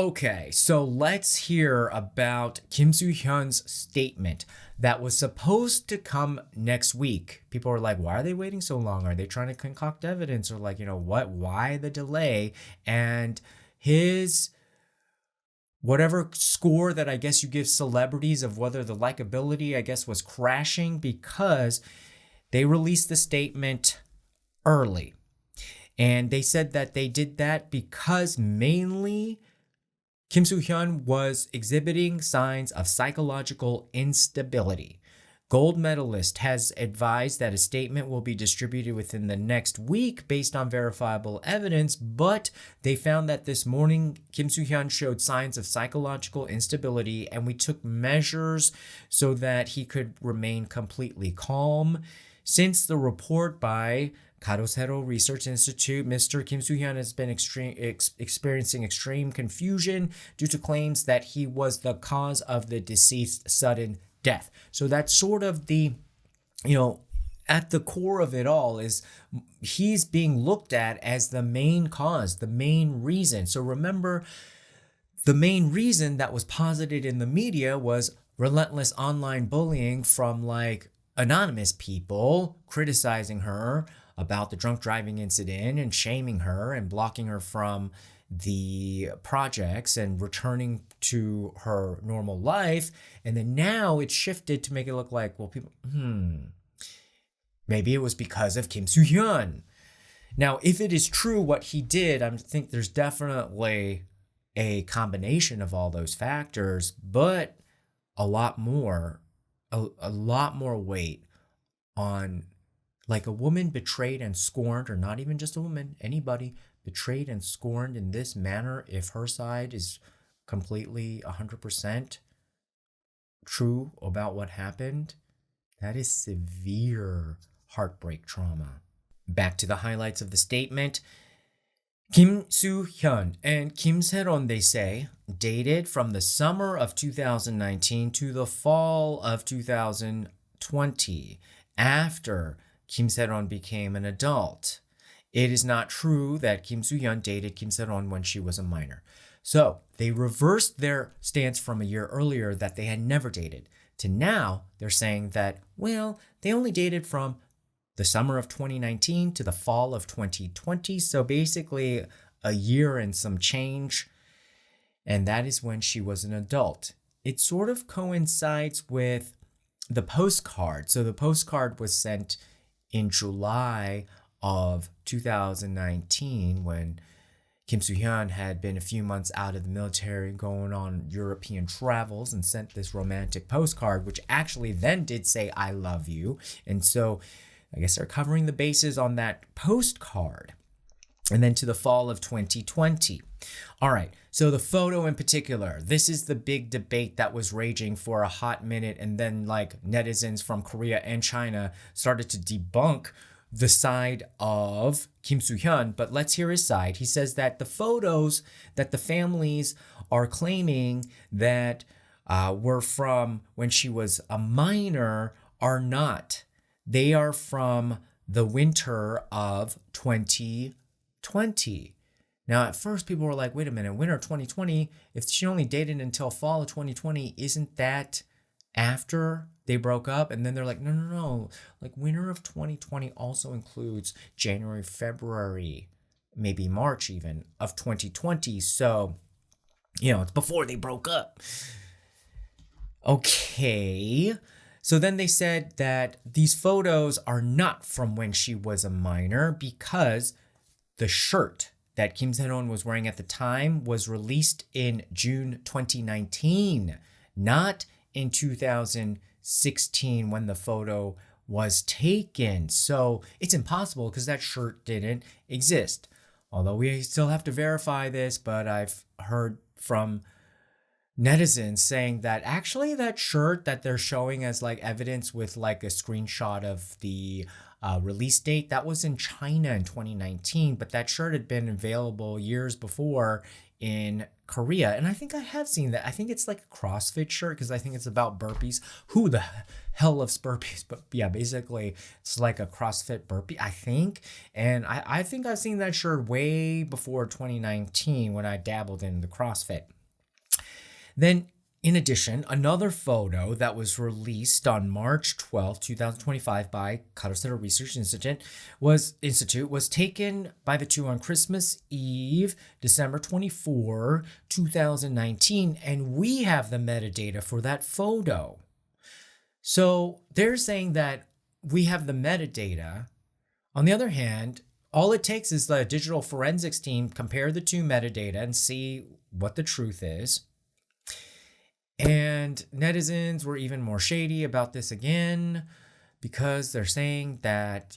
Okay, so let's hear about Kim Soo-hyun's statement that was supposed to come next week. People are like, why are they waiting so long? Are they trying to concoct evidence? Or like, what? Why the delay? And his whatever score that I guess you give celebrities of whether the likability, I guess, was crashing because they released the statement early. And they said that they did that because mainly Kim Soo-hyun was exhibiting signs of psychological instability. Gold Medalist has advised that a statement will be distributed within the next week based on verifiable evidence, but they found that this morning Kim Soo-hyun showed signs of psychological instability, and we took measures so that he could remain completely calm. Since the report by Karosero Research Institute, Mr. Kim Soo-hyun has been experiencing extreme confusion due to claims that he was the cause of the deceased's sudden death. So that's sort of the, at the core of it all is he's being looked at as the main cause, the main reason. So remember, the main reason that was posited in the media was relentless online bullying from like anonymous people criticizing her about the drunk driving incident and shaming her and blocking her from the projects and returning to her normal life. And then now it's shifted to make it look like, well, people, maybe it was because of Kim Soo-hyun. Now, if it is true what he did, I think there's definitely a combination of all those factors, but a lot more weight on like a woman betrayed and scorned, or not even just a woman, anybody betrayed and scorned in this manner, if her side is completely 100% true about what happened, that is severe heartbreak trauma. Back to the highlights of the statement. Kim Soo-hyun and Kim Sae-ron, they say, dated from the summer of 2019 to the fall of 2020 after Kim Sae-ron became an adult. It is not true that Kim Soo-hyun dated Kim Sae-ron when she was a minor. So they reversed their stance from a year earlier that they had never dated to now they're saying that, well, they only dated from the summer of 2019 to the fall of 2020. So basically a year and some change. And that is when she was an adult. It sort of coincides with the postcard. So the postcard was sent in July of 2019 when Kim Soo-hyun had been a few months out of the military going on European travels and sent this romantic postcard, which actually then did say, I love you. And so I guess they're covering the bases on that postcard. And then to the fall of 2020. All right, so the photo in particular, this is the big debate that was raging for a hot minute. And then like netizens from Korea and China started to debunk the side of Kim Soo-hyun, but let's hear his side. He says that the photos that the families are claiming that were from when she was a minor are not. They are from the winter of 2020. Now, at first, people were like, wait a minute, winter of 2020, if she only dated until fall of 2020, isn't that after they broke up? And then they're like, no. Like winter of 2020 also includes January, February, maybe March even of 2020. So, it's before they broke up. Okay. So then they said that these photos are not from when she was a minor because the shirt that Kim Sae-ron was wearing at the time was released in June 2019, not in 2016 when the photo was taken. So it's impossible because that shirt didn't exist. Although we still have to verify this, but I've heard from netizens saying that actually that shirt that they're showing as like evidence with like a screenshot of the release date, that was in China in 2019, but that shirt had been available years before in Korea. And I think I have seen that. I think it's like a CrossFit shirt because I think it's about burpees. Who the hell loves burpees? But yeah, basically it's like a CrossFit burpee, I think. And I think I've seen that shirt way before 2019 when I dabbled in the CrossFit. Then, in addition, another photo that was released on March 12, 2025 by Karosero Research Institute was taken by the two on Christmas Eve, December 24, 2019, and we have the metadata for that photo. So they're saying that we have the metadata. On the other hand, all it takes is the digital forensics team compare the two metadata and see what the truth is. And netizens were even more shady about this again because they're saying that,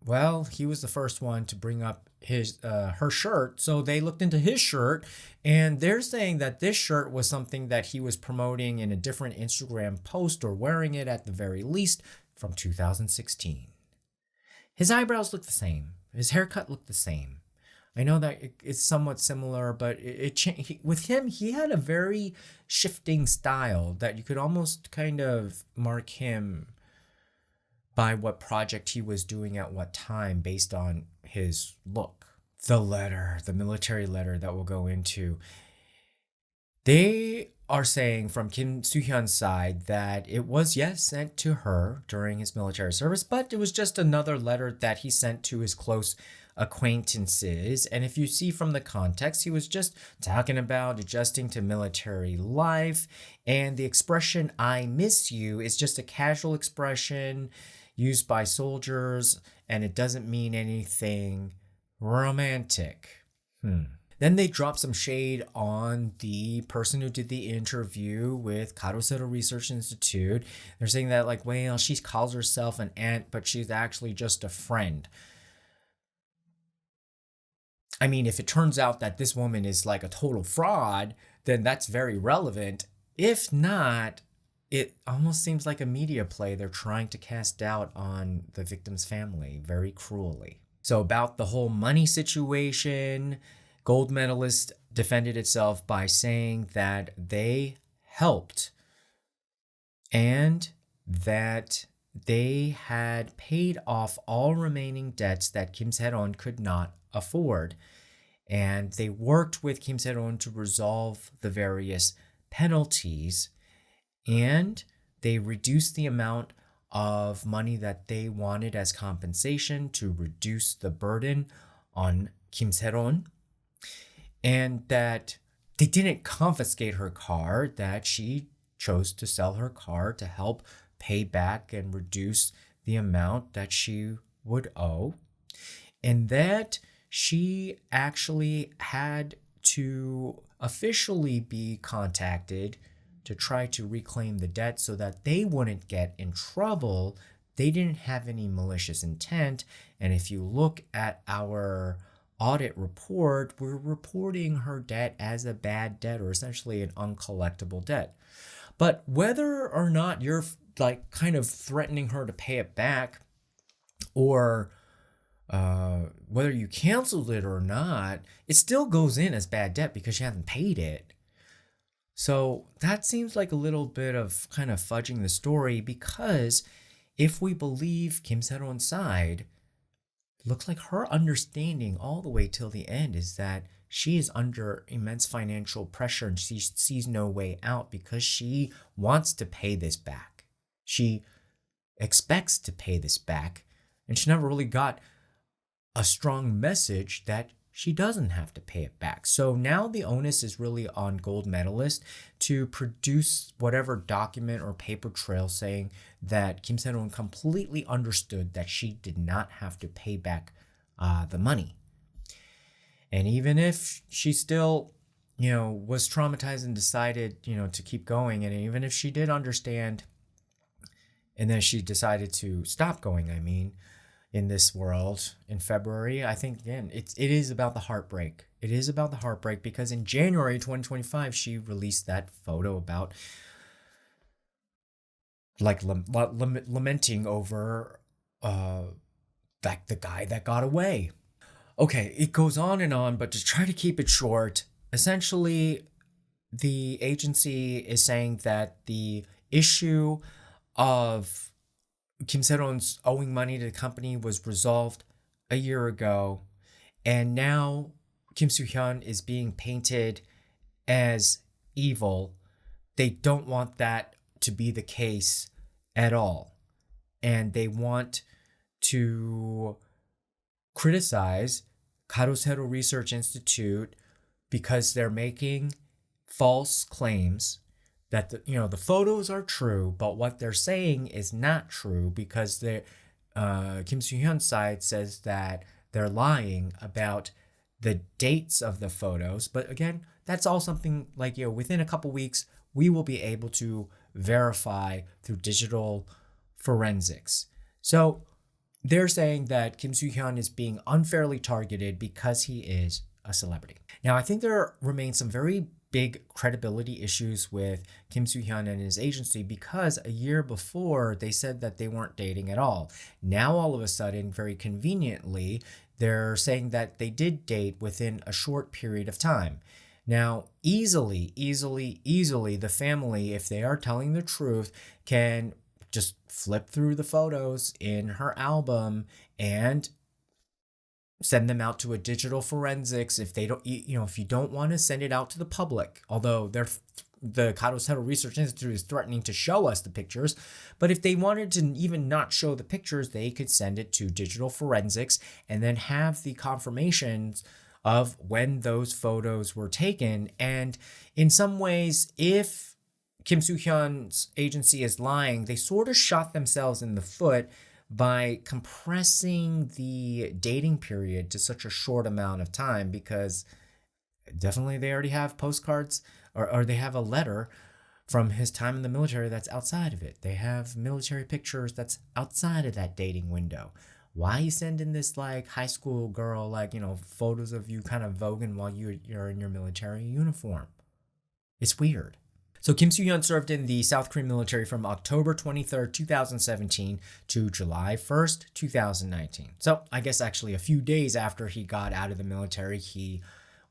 well, he was the first one to bring up her shirt. So they looked into his shirt and they're saying that this shirt was something that he was promoting in a different Instagram post or wearing it at the very least from 2016. His eyebrows look the same. His haircut looked the same. I know that it's somewhat similar, but with him, he had a very shifting style that you could almost kind of mark him by what project he was doing at what time based on his look. The military letter that we'll go into, they are saying from Kim Soo-hyun's side that it was, yes, sent to her during his military service, but it was just another letter that he sent to his close acquaintances. And if you see from the context, he was just talking about adjusting to military life. And the expression, I miss you, is just a casual expression used by soldiers, and it doesn't mean anything romantic. Then they drop some shade on the person who did the interview with Karosero Research Institute. They're saying that, like, well, she calls herself an aunt, but she's actually just a friend. I mean, if it turns out that this woman is like a total fraud, then that's very relevant. If not, it almost seems like a media play they're trying to cast doubt on the victim's family very cruelly. So about the whole money situation, Gold Medalist defended itself by saying that they helped and that they had paid off all remaining debts that Kim Sae-ron could not afford. And they worked with Kim Sae-ron to resolve the various penalties, and they reduced the amount of money that they wanted as compensation to reduce the burden on Kim Sae-ron, and that they didn't confiscate her car, that she chose to sell her car to help pay back and reduce the amount that she would owe, and that she actually had to officially be contacted to try to reclaim the debt so that they wouldn't get in trouble. They didn't have any malicious intent. And if you look at our audit report, we're reporting her debt as a bad debt, or essentially an uncollectible debt. But whether or not you're like kind of threatening her to pay it back, or whether you canceled it or not, it still goes in as bad debt because she hasn't paid it. So that seems like a little bit of kind of fudging the story, because if we believe Kim Sae-ron's side, it looks like her understanding all the way till the end is that she is under immense financial pressure and she sees no way out because she wants to pay this back. She expects to pay this back, and she never really got a strong message that she doesn't have to pay it back. So now the onus is really on Gold Medalist to produce whatever document or paper trail saying that Kim Sae-ron completely understood that she did not have to pay back the money. And even if she still, was traumatized and decided, to keep going, and even if she did understand and then she decided to stop going, in this world in February, I think, again, it is about the heartbreak. It is about the heartbreak because in January 2025, she released that photo about like lamenting over like the guy that got away. Okay, it goes on and on, but to try to keep it short, essentially, the agency is saying that the issue of Kim Sae-ron's owing money to the company was resolved a year ago, and now Kim Soo-hyun is being painted as evil. They don't want that to be the case at all, and they want to criticize Karosero Research Institute because they're making false claims that the photos are true, but what they're saying is not true because Kim Soo-hyun's side says that they're lying about the dates of the photos. But again, that's all something like, within a couple weeks, we will be able to verify through digital forensics. So they're saying that Kim Soo-hyun is being unfairly targeted because he is a celebrity. Now, I think there remain some very big credibility issues with Kim Soo-hyun and his agency because a year before they said that they weren't dating at all. Now, all of a sudden, very conveniently, they're saying that they did date within a short period of time. Now, easily, the family, if they are telling the truth, can just flip through the photos in her album and send them out to a digital forensics if they don't, if you don't want to send it out to the public, although the Karosero Research Institute is threatening to show us the pictures. But if they wanted to even not show the pictures, they could send it to digital forensics and then have the confirmations of when those photos were taken. And in some ways, if Kim Soo-hyun's agency is lying, they sort of shot themselves in the foot by compressing the dating period to such a short amount of time, because definitely they already have postcards or they have a letter from his time in the military that's outside of it. They have military pictures that's outside of that dating window. Why are you sending this like high school girl, photos of you kind of voguing while you're in your military uniform? It's weird. So Kim Soo-hyun served in the South Korean military from October 23rd, 2017 to July 1st, 2019. So I guess actually a few days after he got out of the military, he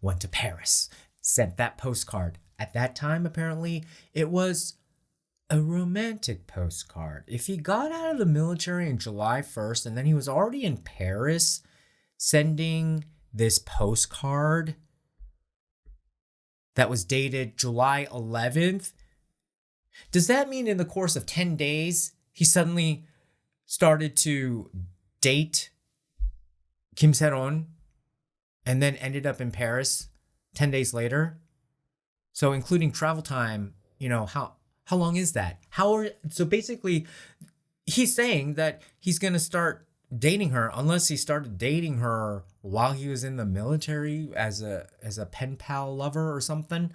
went to Paris, sent that postcard. At that time, apparently, it was a romantic postcard. If he got out of the military on July 1st and then he was already in Paris sending this postcard that was dated July 11th, does that mean in the course of 10 days, he suddenly started to date Kim Sae-ron and then ended up in Paris 10 days later? So including travel time, how long is that? So basically, he's saying that he's going to start dating her unless he started dating her while he was in the military as a pen pal lover or something.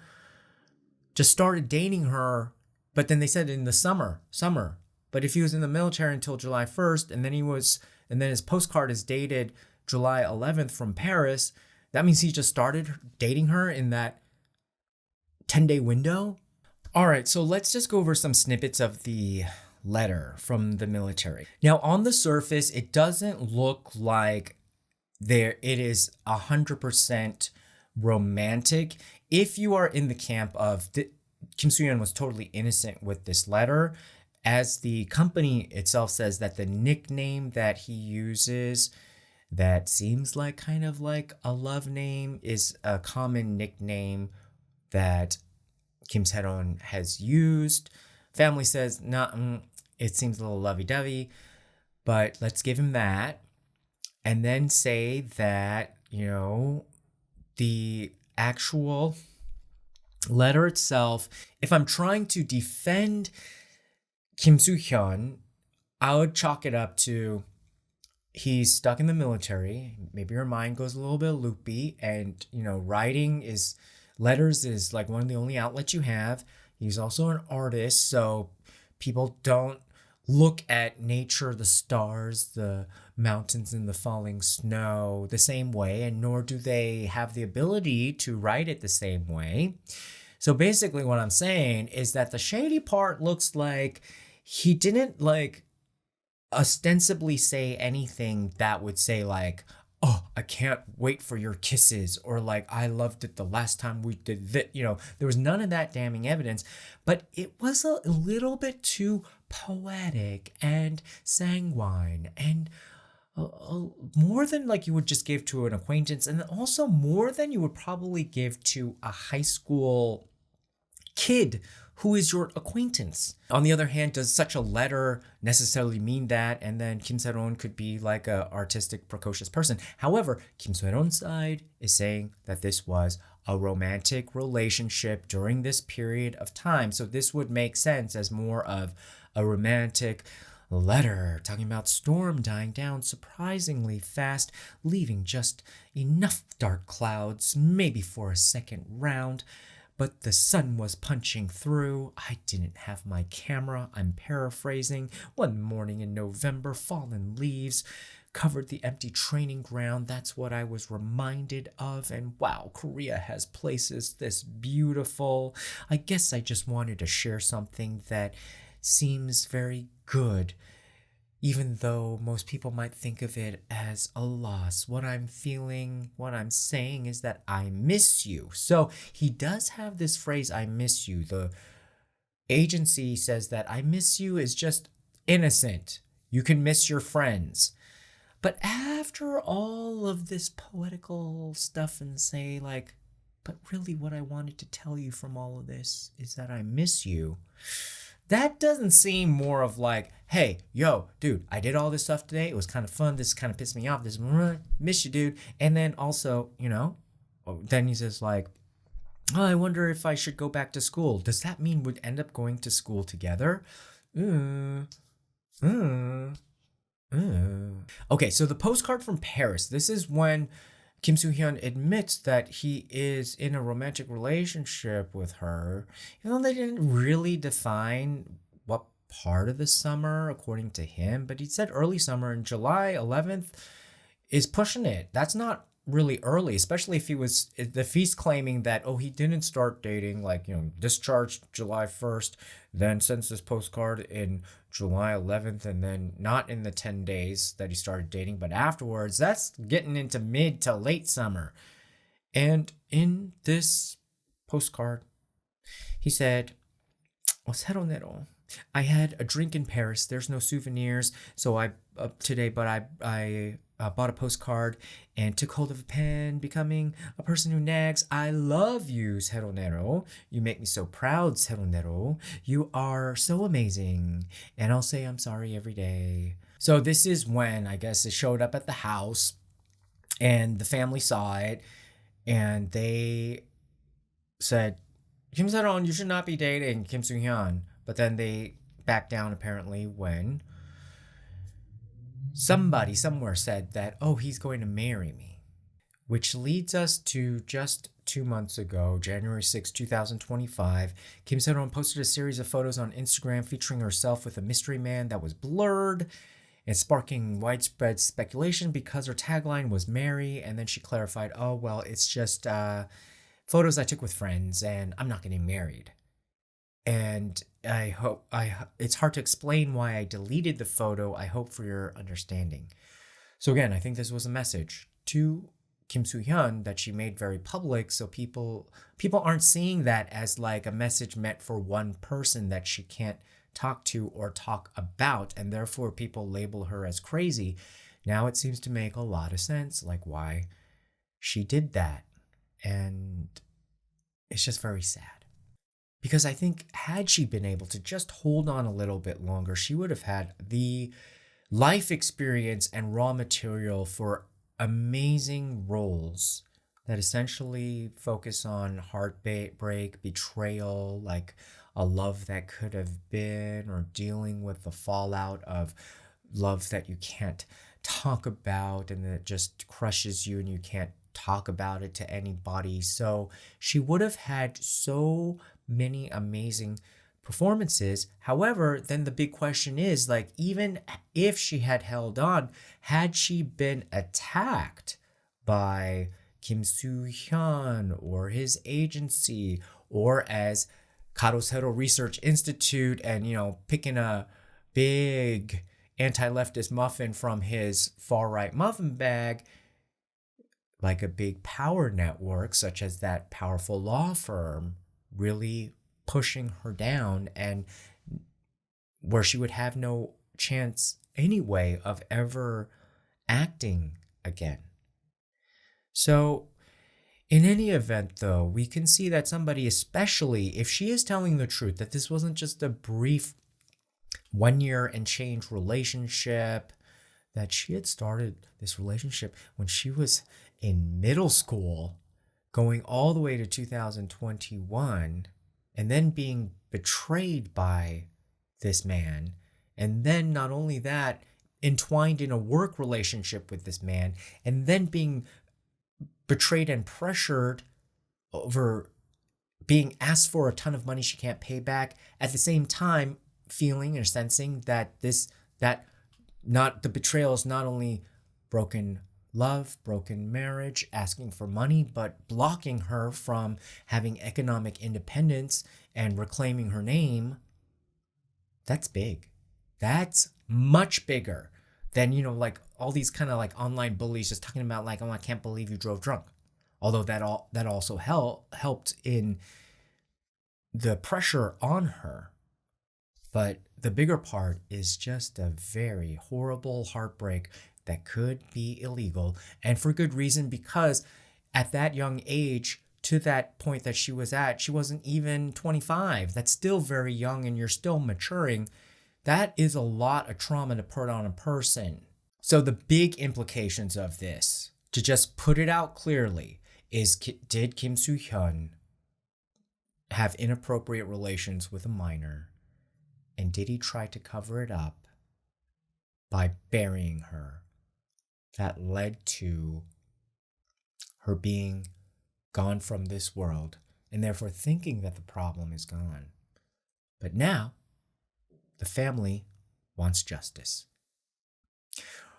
Just started dating her, but then they said in the summer. But if he was in the military until July 1st and then his postcard is dated July 11th from Paris, that means he just started dating her in that 10-day window. All right, so let's just go over some snippets of the letter from the military. Now, on the surface, it doesn't look like it is 100% romantic. If you are in the camp of Kim Soo-hyun was totally innocent with this letter, as the company itself says that the nickname that he uses that seems like kind of like a love name is a common nickname that Kim Sae-ron has used. Family says, nah, it seems a little lovey-dovey, but let's give him that. And then say that, the actual letter itself, if I'm trying to defend Kim Soo-hyun, I would chalk it up to he's stuck in the military. Maybe your mind goes a little bit loopy and, letters is like one of the only outlets you have. He's also an artist, so people don't look at nature, the stars, the mountains, and the falling snow the same way, and nor do they have the ability to write it the same way. So basically what I'm saying is that the shady part looks like he didn't ostensibly say anything that would say oh, I can't wait for your kisses, or like, I loved it the last time we did that. There was none of that damning evidence, but it was a little bit too poetic and sanguine and more than like you would just give to an acquaintance, and also more than you would probably give to a high school kid who is your acquaintance. On the other hand, does such a letter necessarily mean that? And then Kim Sae-ron could be like a artistic, precocious person. However, Kim Sae-ron's side is saying that this was a romantic relationship during this period of time. So this would make sense as more of a romantic letter talking about storm dying down surprisingly fast, leaving just enough dark clouds, maybe for a second round. But the sun was punching through. I didn't have my camera. I'm paraphrasing. One morning in November, fallen leaves covered the empty training ground. That's what I was reminded of. And wow, Korea has places this beautiful. I guess I just wanted to share something that seems very good, even though most people might think of it as a loss. What I'm feeling, what I'm saying is that I miss you. So he does have this phrase, I miss you. The agency says that I miss you is just innocent. You can miss your friends. But after all of this poetical stuff and say like, but really what I wanted to tell you from all of this is that I miss you. That doesn't seem more of like, hey, yo, dude, I did all this stuff today. It was kind of fun. This kind of pissed me off. This miss you, dude. And then also, then he says like, oh, I wonder if I should go back to school. Does that mean we'd end up going to school together? Okay, so the postcard from Paris. This is when Kim Soo-hyun admits that he is in a romantic relationship with her, even though they didn't really define what part of the summer, according to him. But he said early summer, and July 11th is pushing it. That's not really early, especially if he's claiming that, oh, he didn't start dating, like, discharged July 1st, then sends this postcard in July 11th, and then not in the 10 days that he started dating, but afterwards. That's getting into mid to late summer. And in this postcard, he said, "Seronero. I had a drink in Paris. There's no souvenirs, so I bought a postcard and took hold of a pen, becoming a person who nags. I love you, Seronero. You make me so proud, Seronero. You are so amazing. And I'll say I'm sorry every day." So this is when, I guess, it showed up at the house and the family saw it and they said, "Kim Sae-ron, you should not be dating Kim Soo-hyun." But then they backed down apparently when somebody somewhere said that, oh, he's going to marry me. Which leads us to just 2 months ago, January 6, 2025. Kim Sae-ron posted a series of photos on Instagram featuring herself with a mystery man that was blurred and sparking widespread speculation because her tagline was marry. And then she clarified, oh, well, it's just photos I took with friends and I'm not getting married. And it's hard to explain why I deleted the photo. I hope for your understanding. So again, I think this was a message to Kim Soo-hyun that she made very public, so people aren't seeing that as like a message meant for one person that she can't talk to or talk about, and therefore people label her as crazy. Now it seems to make a lot of sense, like why she did that. And it's just very sad. Because I think had she been able to just hold on a little bit longer, she would have had the life experience and raw material for amazing roles that essentially focus on heartbreak, betrayal, like a love that could have been, or dealing with the fallout of love that you can't talk about and that just crushes you and you can't talk about it to anybody. So she would have had so many amazing performances. However, then the big question is, like, even if she had held on, had she been attacked by Kim Soo-hyun or his agency, or as Karosero Research Institute, and picking a big anti-leftist muffin from his far-right muffin bag, like a big power network, such as that powerful law firm, really pushing her down, and where she would have no chance anyway of ever acting again. So, in any event, though, we can see that somebody, especially if she is telling the truth, that this wasn't just a brief 1 year and change relationship, that she had started this relationship when she was in middle school, going all the way to 2021, and then being betrayed by this man. And then not only that, entwined in a work relationship with this man, and then being betrayed and pressured over being asked for a ton of money she can't pay back, at the same time feeling or sensing that not the betrayal is not only broken love, broken marriage, asking for money, but blocking her from having economic independence and reclaiming her name. That's big. That's much bigger than, like all these kind of like online bullies just talking about like, oh, I can't believe you drove drunk. Although that also helped in the pressure on her. But the bigger part is just a very horrible heartbreak that could be illegal, and for good reason, because at that young age, to that point that she was at, she wasn't even 25. That's still very young, and you're still maturing. That is a lot of trauma to put on a person. So the big implications of this, to just put it out clearly, is did Kim Soo-hyun have inappropriate relations with a minor? And did he try to cover it up by burying her? That led to her being gone from this world, and therefore thinking that the problem is gone. But now, the family wants justice.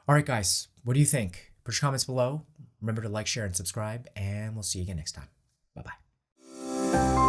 All right, guys, what do you think? Put your comments below. Remember to like, share, and subscribe, and we'll see you again next time. Bye-bye.